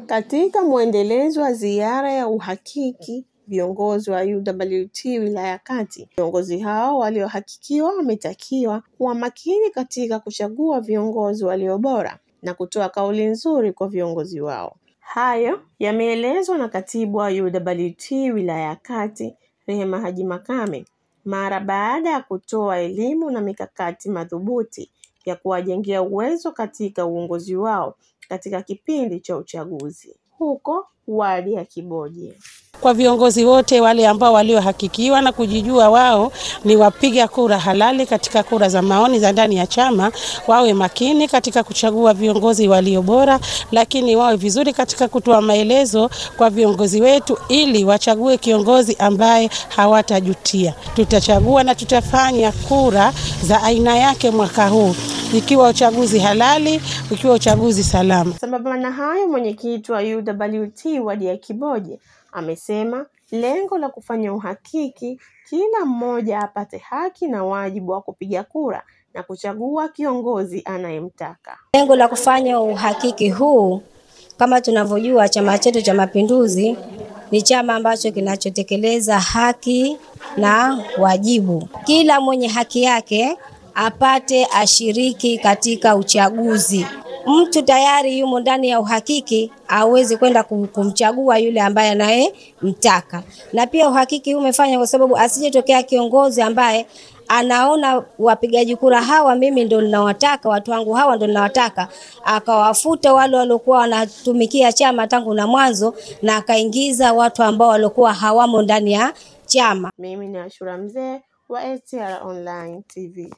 Katika mwendelezo wa ziara ya uhakiki viongozi wa UWT wilaya Kati, viongozi hao waliohakikiwa wametakiwa kuwa makini katika kuchagua viongozi walio bora na kutoa kauli nzuri kwa viongozi wao. Hayo yameelezwa na katibu wa UWT wilaya Kati, Rehema Haji Makame, mara baada ya kutoa elimu na mikakati madhubuti ya kuwajengea uwezo katika uongozi wao katika kipindi cha uchaguzi huko wadi ya Kiboje. Kwa viongozi wote wale ambao waliohakikiwa na kujijua wao ni wapiga kura halali katika kura za maoni za ndani ya chama, wawe makini katika kuchagua viongozi walio bora, lakini wawe vizuri katika kutoa maelezo kwa viongozi wetu ili wachague kiongozi ambaye hawatajutia. Tutachagua na tutafanya kura za aina yake mwaka huu, ikiwa uchaguzi halali, ikiwa uchaguzi salama. Sambamba na hayo, mwenyekiti wa UWT wadi ya Kiboje amesema lengo la kufanya uhakiki kila mmoja apate haki na wajibu wa kupiga kura na kuchagua kiongozi anayemtaka. Lengo la kufanya uhakiki huu, kama tunavyojua, Chama chetu cha Mapinduzi ni chama ambacho kinachotekeleza haki na wajibu. Kila mwenye haki yake apate ashiriki katika uchaguzi. Mtu tayari yumo ndani ya uhakiki aweze kwenda kumchagua yule ambaye naye mtaka. Na pia uhakiki umefanya kwa sababu asijetokea kiongozi ambaye anaona wapigaji kura hawa mimi ndo ninawataka, watu wangu hawa ndo ninawataka, akawafuta wale waliokuwa wanatumikia chama tangu na mwanzo na akaingiza watu ambao walikuwa hawamo ndani ya chama. Mimi ni Ashura Mzee wa STR Online TV.